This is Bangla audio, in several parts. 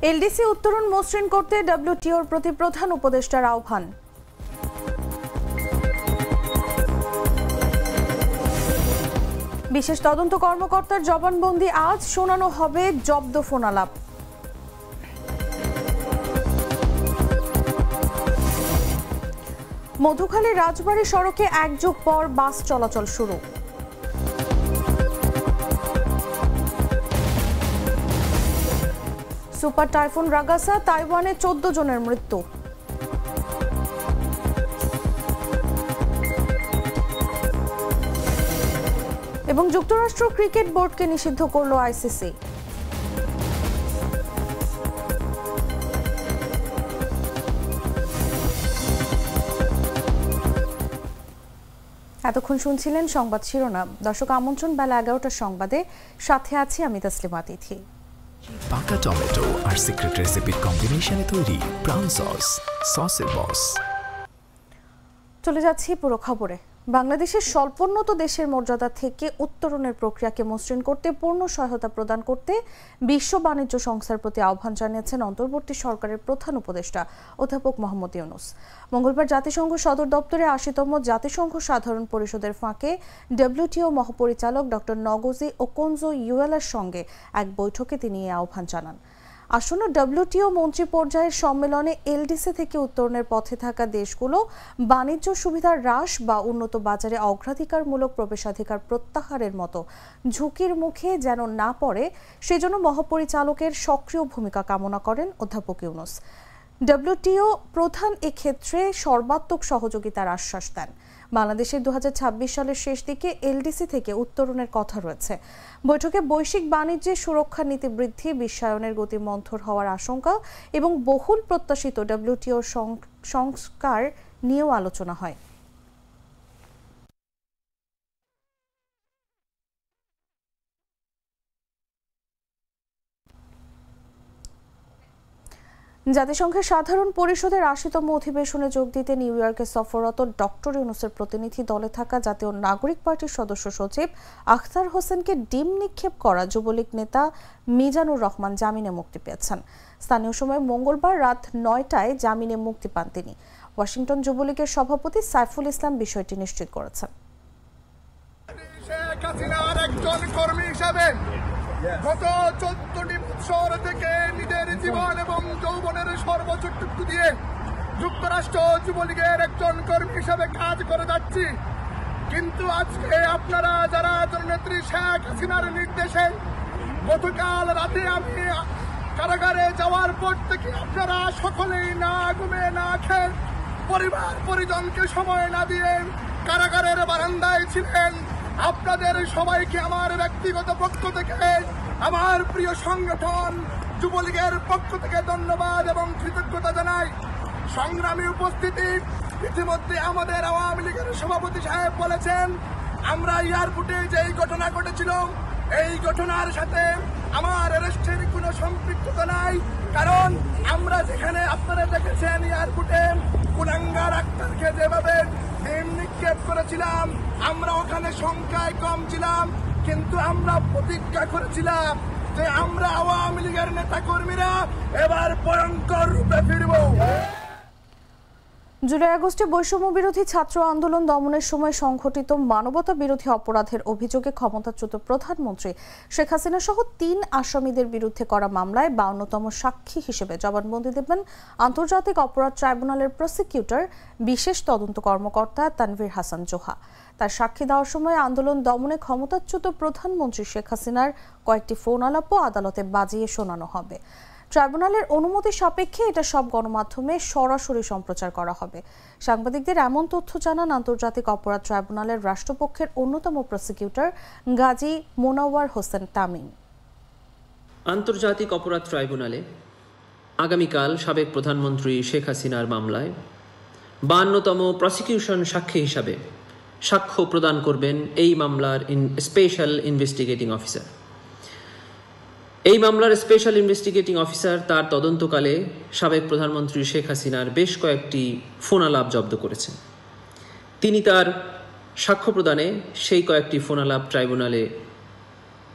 এলডিসি উত্তরণ মসৃণ করতে ডব্লিউটিওর প্রতি প্রধান উপদেষ্টার আহ্বান। বিশেষ তদন্ত কর্মকর্তার জবানবন্দি আজ শোনানো হবে জব্দ ফোনালাপ। মধুখালী রাজবাড়ী সড়কে এক যুগ পর বাস চলাচল শুরু। সুপার টাইফুন রাগাসা, তাইওয়ানে 14 জনের মৃত্যু। এবং যুক্তরাষ্ট্র ক্রিকেট বোর্ডকে নিষিদ্ধ করল আইসিসি। এতক্ষণ শুনছিলেন সংবাদ শিরোনাম। দর্শক, আমন্ত্রণ বেলা 11টার সংবাদে, সাথে আছি আমি তাসলিমা তিথি। পাকা টমেটো আর সিক্রেট রেসিপির কম্বিনেশনে তৈরি প্রাউন সসের বস। চলে যাচ্ছি পুরো খবরে। বাংলাদেশের স্বল্পোন্নত দেশের মর্যাদা থেকে উত্তরণের প্রক্রিয়াকে মসৃণ করতে পূর্ণ সহায়তা প্রদান করতে বিশ্ব বাণিজ্য সংস্থার প্রতি আহ্বান জানিয়েছেন অন্তর্বর্তী সরকারের প্রধান উপদেষ্টা অধ্যাপক মোহাম্মদ ইউনূস। মঙ্গলবার জাতিসংঘ সদর দপ্তরে ৮০তম জাতিসংঘ সাধারণ পরিষদের ফাঁকে ডব্লিউটিও মহাপরিচালক ডক্টর নগোজি ওকোনজো ইউয়েলের সঙ্গে এক বৈঠকে তিনি এই আহ্বান জানান। আসন্ন ডব্লিউটিও মন্ত্রী পর্যায়ের সম্মেলনে এলডিসি থেকে উত্তরণের পথে থাকা দেশগুলো বাণিজ্য সুবিধার হ্রাস বা উন্নত বাজারে অগ্রাধিকারমূলক প্রবেশাধিকার প্রত্যাহারের মতো ঝুঁকির মুখে যেন না পড়ে, সেজন্য মহাপরিচালকের সক্রিয় ভূমিকা কামনা করেন অধ্যাপক ইউনূস। ডব্লিউটিও প্রধান এক্ষেত্রে সর্বাত্মক সহযোগিতার আশ্বাস দেন। বাংলাদেশের 2026 সালের শেষ দিকে এলডিসি থেকে উত্তরণের কথা রয়েছে। বৈঠকে বৈশ্বিক বাণিজ্যে সুরক্ষা নীতি বৃদ্ধি, বিশ্বায়নের গতি মন্থর হওয়ার আশঙ্কা এবং বহুল প্রত্যাশিত ডব্লিউটিওর সংস্কার নিয়েও আলোচনা হয়। জাতিসংঘের সাধারণ পরিষদের ৮০তম অধিবেশনে যোগ দিতে নিউ ইয়র্কে সফররত ডক্টর ইউনূসের প্রতিনিধি দলে থাকা জাতীয় নাগরিক পার্টির সদস্য সচিব আখতার হোসেনকে ডিম নিক্ষেপ করা যুবলীগ নেতা মিজানুর রহমান জামিনে মুক্তি পেয়েছেন। স্থানীয় সময় মঙ্গলবার রাত ৯টায় জামিনে মুক্তি পান তিনি। ওয়াশিংটন যুবলীগের সভাপতি সাইফুল ইসলাম বিষয়টি নিশ্চিত করেছেন। গত 14টি বছর থেকে নিজের জীবন এবং যৌবনের সর্বোচ্চটুকু দিয়ে যুক্তরাষ্ট্র যুবলীগের একজন কর্মী হিসেবে কাজ করে যাচ্ছি। কিন্তু আজকে আপনারা যারা জননেত্রী শেখ হাসিনার নির্দেশে গতকাল রাতে আমি কারাগারে যাওয়ার পর থেকে আপনারা সকলেই না ঘুমে না খেয়ে পরিবার পরিজনকে সময় না দিয়ে কারাগারের বারান্দায় ছিলেন। আপনাদের সবাইকে আমার ব্যক্তিগত পক্ষ থেকে, আমার প্রিয় সংগঠন যুবলীগের পক্ষ থেকে ধন্যবাদ এবং কৃতজ্ঞতা জানাই। সংগ্রামী উপস্থিতি, ইতিমধ্যে আমাদের আওয়ামী লীগের সভাপতি সাহেব বলেছেন, আমরা এয়ারপোর্টে যেই ঘটনা ঘটেছিল এই ঘটনার সাথে আমার অ্যারেস্টের কোনো সম্পৃক্ততা নাই। কারণ আমরা যেখানে আপনারা দেখেছেন এয়ারপোর্টে কুলাঙ্গার আক্তারকে যেভাবে ডিম নিক্ষেপ করেছিলাম, আমরা ওখানে সংখ্যায় কম ছিলাম, কিন্তু আমরা প্রতিজ্ঞা করেছিলাম যে আমরা আওয়ামী লীগের নেতা কর্মীরা এবার ভয়ঙ্কর রূপে ফিরব। জুলাই আগস্টে বৈষম্য বিরোধী ছাত্র আন্দোলন দমনের সময় সংঘটিত মানবতা বিরোধী অপরাধের অভিযোগে ক্ষমতাচ্যুত প্রধানমন্ত্রী শেখ হাসিনা সহ 3 আসামিদের বিরুদ্ধে করা মামলায় 52তম সাক্ষী হিসেবে জবানবন্দি দেবেন আন্তর্জাতিক অপরাধ ট্রাইব্যুনালের প্রসিকিউটর বিশেষ তদন্ত কর্মকর্তা তানভীর হাসান জোহা। তার সাক্ষী দেওয়ার সময় আন্দোলন দমনে ক্ষমতাচ্যুত প্রধানমন্ত্রী শেখ হাসিনার কয়েকটি ফোন আলাপও আদালতে বাজিয়ে শোনানো হবে। ট্রাইব্যুনালের অনুমতি সাপেক্ষে এটা সব গণমাধ্যমে সরাসরি সম্প্রচার করা হবে। সাংবাদিকদের এমন তথ্য জানান আন্তর্জাতিক অপরাধ ট্রাইব্যুনালের রাষ্ট্রপক্ষের অন্যতম প্রসিকিউটর গাজী মোনাওয়ার হোসেন তামিম। আন্তর্জাতিক অপরাধ ট্রাইব্যুনালে আগামীকাল সাবেক প্রধানমন্ত্রী শেখ হাসিনার মামলায় 52তম প্রসিকিউশন সাক্ষী হিসাবে সাক্ষ্য প্রদান করবেন এই মামলার স্পেশাল ইনভেস্টিগেটিং অফিসার। এই মামলার স্পেশাল ইনভেস্টিগেটিং অফিসার তার তদন্তকালে সাবেক প্রধানমন্ত্রী শেখ হাসিনার বেশ কয়েকটি ফোনালাপ জব্দ করেছেন। তিনি তার সাক্ষ্য প্রদানে সেই কয়েকটি ফোনালাপ ট্রাইব্যুনালে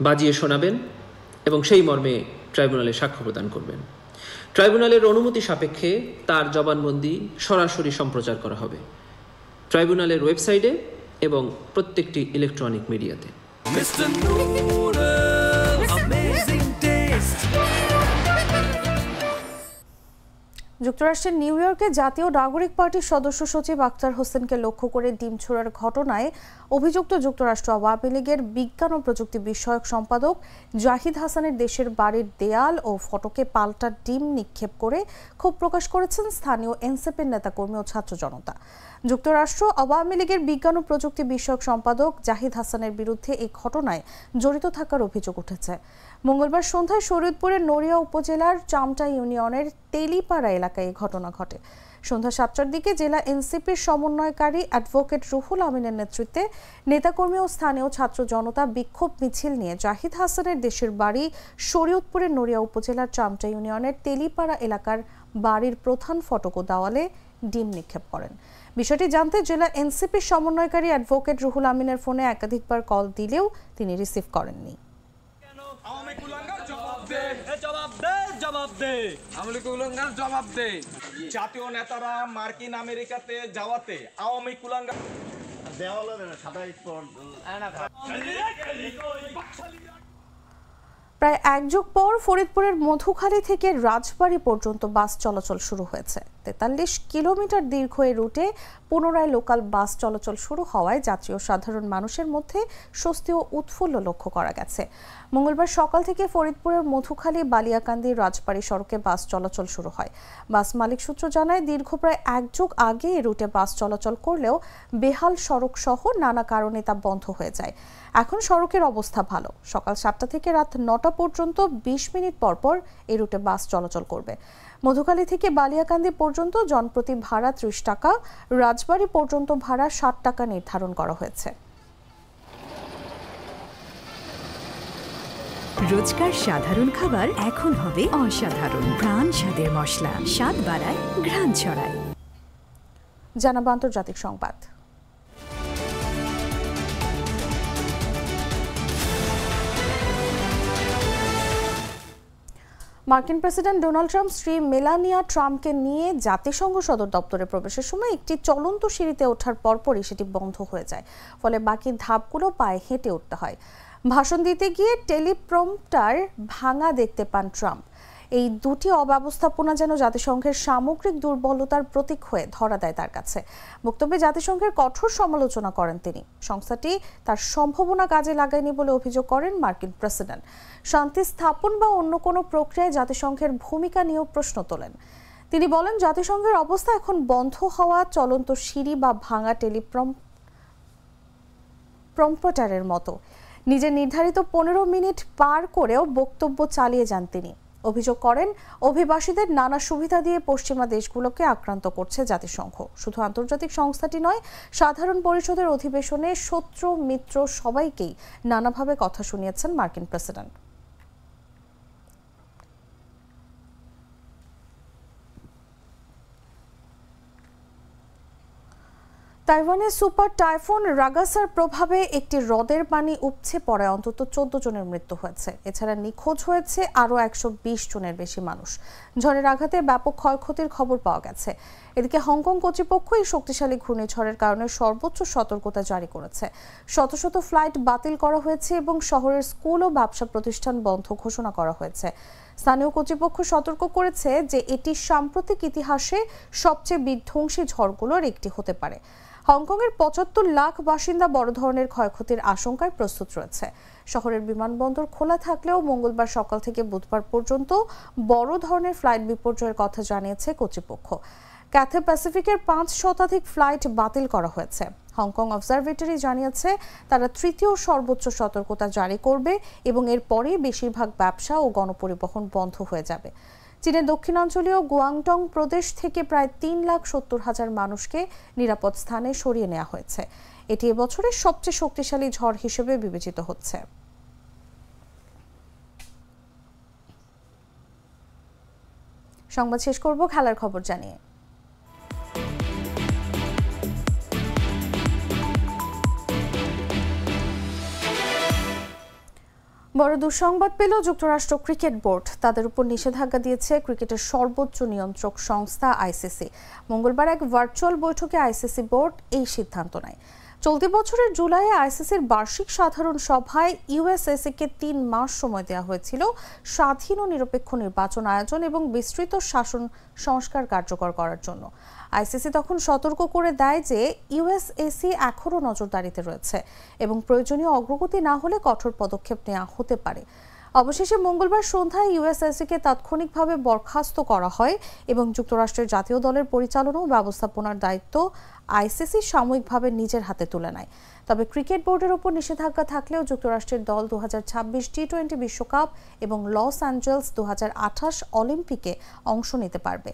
বাজিয়ে শোনাবেন এবং সেই মর্মে ট্রাইব্যুনালে সাক্ষ্য প্রদান করবেন। ট্রাইব্যুনালের অনুমতি সাপেক্ষে তার জবানবন্দি সরাসরি সম্প্রচার করা হবে ট্রাইব্যুনালের ওয়েবসাইটে এবং প্রত্যেকটি ইলেকট্রনিক মিডিয়াতে। যুক্তরাষ্ট্রের নিউ ইয়র্কে জাতীয় নাগরিক পার্টির সদস্য সচিব আখতার হোসেনকে লক্ষ্য করে ডিম ছোড়ার ঘটনায় অভিযুক্ত যুক্তরাষ্ট্র আওয়ামী লীগের বিজ্ঞান ও প্রযুক্তি বিষয়ক সম্পাদক জাহিদ হাসানের দেশের বাড়ির দেয়াল ও ফটকে পাল্টা ডিম নিক্ষেপ করে ক্ষোভ প্রকাশ করেছেন স্থানীয় এনসিপির নেতাকর্মী ও ছাত্র জনতা। যুক্তরাষ্ট্র আওয়ামী লীগের বিজ্ঞান ও প্রযুক্তি বিষয়ক সম্পাদক জাহিদ হাসানের বিরুদ্ধে এই ঘটনায় জড়িত থাকার অভিযোগ উঠেছে। মঙ্গলবার সন্ধ্যায় শরীয়তপুরের নড়িয়া উপজেলার চামটা ইউনিয়নের তেলিপাড়া এলাকায় এই ঘটনা ঘটে। সন্ধ্যা ৭টার দিকে জেলা এনসিপির সমন্বয়কারী অ্যাডভোকেট রুহুল আমিনের নেতৃত্বে নেতাকর্মী ও স্থানীয় ছাত্র জনতা বিক্ষোভ মিছিল নিয়ে জাহিদ হাসানের দেশের বাড়ি শরীয়তপুরের নড়িয়া উপজেলার চামটা ইউনিয়নের তেলিপাড়া এলাকার বাড়ির প্রধান ফটক ও দেওয়ালে ডিম নিক্ষেপ করেন। বিষয়টি জানতে জেলা এনসিপির সমন্বয়কারী অ্যাডভোকেট রুহুল আমিনের ফোনে একাধিকবার কল দিলেও তিনি রিসিভ করেননি। জাতীয় নেতারা মার্কিন আমেরিকাতে যাওয়াতে আওয়ামী কুলাঙ্গার প্রায় এক যুগ পর ফরিদপুরের মধুখালী থেকে রাজবাড়ী পর্যন্ত বাস চলাচল শুরু হয়েছে। ৪৩ কিলোমিটার দীর্ঘ এই রুটে পুনরায় লোকাল বাস চলাচল শুরু হওয়ায় যাত্রী ও সাধারণ মানুষের মধ্যে স্বস্তি ও উৎফুল্ল লক্ষ্য করা গেছে। মঙ্গলবার সকাল থেকে ফরিদপুরের মধুখালী বালিয়াকান্দি রাজবাড়ী সড়কে বাস চলাচল শুরু হয়। বাস মালিক সূত্র জানায়, দীর্ঘ প্রায় এক যুগ আগে এই রুটে বাস চলাচল করলেও বেহাল সড়ক সহ নানা কারণে তা বন্ধ হয়ে যায়। এখন সড়কের অবস্থা ভালো। সকাল ৭টা থেকে রাত ৯টা পর্যন্ত ২০ মিনিট পর পর এই রুটে বাস চলাচল করবে। মধুখালী থেকে বালিয়াকান্দি পর্যন্ত জনপ্রতি ভাড়া ৩০ টাকা, রাজবাড়ী পর্যন্ত ভাড়া ৬০ টাকা নির্ধারণ করা হয়েছে। রোজকার সাধারণ খাবার এখন হবে অসাধারণ। প্রাণ স্বাদের মশলা, স্বাদ বাড়ায়, ঘ্রাণ ছড়ায়। জানাবো আন্তর্জাতিক সংবাদ। মার্কিন প্রেসিডেন্ট ডোনাল্ড ট্রাম্প স্ত্রী মেলানিয়া ট্রাম্পকে নিয়ে জাতিসংঘ সদর দপ্তরে প্রবেশের সময় একটি চলন্ত সিঁড়িতে ওঠার পরপরই সেটি বন্ধ হয়ে যায়। ফলে বাকি ধাপগুলো পায়ে হেঁটে উঠতে হয়। ভাষণ দিতে গিয়ে টেলিপ্রম্পটার ভাঙা দেখতে পান ট্রাম্প। এই দুটি অব্যবস্থাপনা যেন জাতিসংঘের সামগ্রিক দুর্বলতার প্রতীক হয়ে ধরা দেয় তার কাছে। বক্তব্যে জাতিসংঘের কঠোর সমালোচনা করেন তিনি। সংস্থাটি তার সম্ভাবনা কাজে লাগায়নি বলে অভিযোগ করেন মার্কিন প্রেসিডেন্ট। শান্তি স্থাপন বা অন্য কোনো প্রক্রিয়ায় জাতিসংঘের ভূমিকা নিয়েও প্রশ্ন তোলেন। তিনি বলেন, জাতিসংঘের অবস্থা এখন বন্ধ হওয়া চলন্ত সিঁড়ি বা ভাঙা টেলিপ্রম্পটারের মতো। নিজের নির্ধারিত ১৫ মিনিট পার করেও বক্তব্য চালিয়ে যান তিনি। অভিযোগ করেন, অভিবাসীদের নানা সুবিধা দিয়ে পশ্চিমা দেশগুলোকে আক্রান্ত করছে জাতিসংঘ। শুধু আন্তর্জাতিক সংস্থাটি নয়, সাধারণ পরিষদের অধিবেশনে শত্রু মিত্র সবাইকেই নানাভাবে কথা শুনিয়েছেন মার্কিন প্রেসিডেন্ট। তাইওয়ানে সুপার টাইফুন রাগাসার প্রভাবে একটি হ্রদের পানি উপচে পড়ায় অন্তত ১৪ জনের মৃত্যু হয়েছে। এছাড়া নিখোঁজ হয়েছে আরও ১২০ জনের বেশি মানুষ। ঝড়ের আঘাতে ব্যাপক ক্ষয়ক্ষতির খবর পাওয়া গেছে। এদিকে হংকং কর্তৃপক্ষ এই শক্তিশালী ঘূর্ণিঝড়ের কারণে সর্বোচ্চ সতর্কতা জারি করেছে। শত শত ফ্লাইট বাতিল করা হয়েছে এবং শহরের স্কুল ও ব্যবসা প্রতিষ্ঠান বন্ধ ঘোষণা করা হয়েছে। স্থানীয় কর্তৃপক্ষ সতর্ক করেছে যে এটি সাম্প্রতিক ইতিহাসে সবচেয়ে বিধ্বংসী ঝড়গুলোর একটি হতে পারে। হংকংয়ের ৭৫ লাখ বাসিন্দা বড় ধরনের ক্ষয়ক্ষতির আশঙ্কায় প্রস্তুত রয়েছে। শহরের বিমানবন্দর খোলা থাকলেও মঙ্গলবার সকাল থেকে বুধবার পর্যন্ত বড় ধরনের ফ্লাইট বিপর্যয়ের কথা জানিয়েছে কর্তৃপক্ষ। ক্যাথে প্যাসিফিকের ৫ শতাধিক ফ্লাইট বাতিল করা হয়েছে। হংকং অবজারভেটরি জানিয়েছে তারা তৃতীয় সর্বোচ্চ সতর্কতা জারি করবে এবং এরপরেই বেশিরভাগ ব্যবসা ও গণপরিবহন বন্ধ হয়ে যাবে। চীনের দক্ষিণাঞ্চলীয় গুয়াংডং প্রদেশ থেকে প্রায় ৩,৭০,০০০ মানুষকে নিরাপদ স্থানে সরিয়ে নেওয়া হয়েছে। এটি এবছরের সবচেয়ে শক্তিশালী ঝড় হিসেবে বিবেচিত হচ্ছে। সংবাদ শেষ করব খেলার খবর জানিয়ে। বড় দুঃসংবাদ পেল যুক্তরাষ্ট্র ক্রিকেট বোর্ড। তাদের উপর নিষেধাজ্ঞা দিয়েছে ক্রিকেটের সর্বোচ্চ নিয়ন্ত্রক সংস্থা আইসিসি। মঙ্গলবার এক ভার্চুয়াল বৈঠকে আইসিসি বোর্ড এই সিদ্ধান্ত নেয়। চলতি বছরের জুলাইয়ে আইসিসির বার্ষিক সাধারণ সভায় ইউএসএসিকে 3 মাস সময় দেওয়া হয়েছিল স্বাধীন ও নিরপেক্ষ নির্বাচন আয়োজন এবং বিস্তৃত শাসন সংস্কার কার্যকর করার জন্য। আইসিসি তখন সতর্ক করে দেয় যে ইউএসএসি এখনও নজরদারিতে রয়েছে এবং প্রয়োজনীয় অগ্রগতি না হলে কঠোর পদক্ষেপ নেওয়া হতে পারে। অবশেষে মঙ্গলবার সন্ধ্যায় ইউএসএসিকে তাৎক্ষণিকভাবে বরখাস্ত করা হয় এবং যুক্তরাষ্ট্রের জাতীয় দলের পরিচালনা ও ব্যবস্থাপনার দায়িত্ব আইসিসি সাময়িকভাবে নিজের হাতে তুলে নেয়। তবে ক্রিকেট বোর্ডের উপর নিষেধাজ্ঞা থাকলেও যুক্তরাষ্ট্রের দল 2026 টি-20 বিশ্বকাপ এবং লস অ্যাঞ্জেলস 2028 অলিম্পিকে অংশ নিতে পারবে।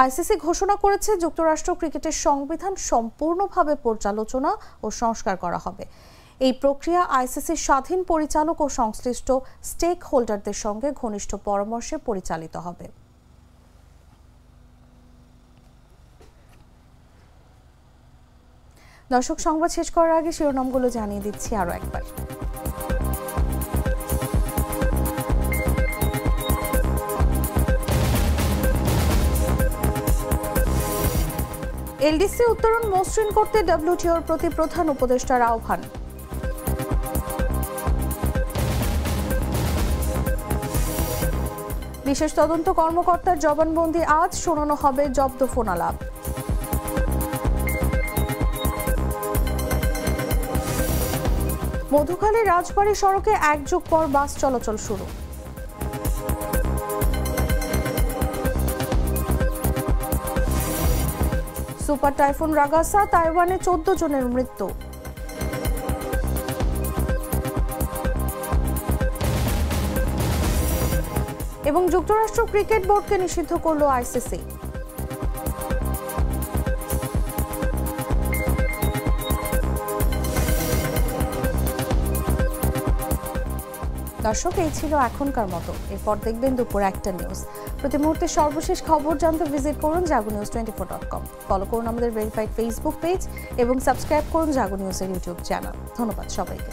আইসিসি ঘোষণা করেছে যুক্তরাষ্ট্র ক্রিকেটের সংবিধান সম্পূর্ণভাবে পর্যালোচনা ও সংস্কার করা হবে। এই প্রক্রিয়া আইসিসির স্বাধীন পরিচালক ও সংশ্লিষ্ট স্টেক হোল্ডারদের সঙ্গে ঘনিষ্ঠ পরামর্শে পরিচালিত হবে। দর্শক, সংবাদ শেষ করার আগে শিরোনামগুলো জানিয়ে দিচ্ছি আরও একবার। এলডিসি উত্তরণ মসৃণ করতে ডব্লিউটিওর প্রতি প্রধান উপদেষ্টার আহ্বান। বিশেষ তদন্ত কর্মকর্তার জবানবন্দি আজ শোনানো হবে জব্দ ফোনালাপ। মধুখালী রাজবাড়ী সড়কে এক যুগ পর বাস চলাচল শুরু। সুপার টাইফুন রাগাসা, তাইওয়ানে 14 জনের মৃত্যু। এবং যুক্তরাষ্ট্র ক্রিকেট বোর্ডকে নিষিদ্ধ করল আইসিসি। দর্শক, এই ছিল এখনকার মতো। এরপর দেখবেন দুপুর 1টা নিউজ। প্রতি মুহূর্তে সর্বশেষ খবর জানতে ভিজিট করুন jagonews24.com। ফলো করুন আমাদের ভেরিফাইড ফেসবুক পেজ এবং সাবস্ক্রাইব করুন জাগো নিউজের ইউটিউব চ্যানেল। ধন্যবাদ সবাইকে।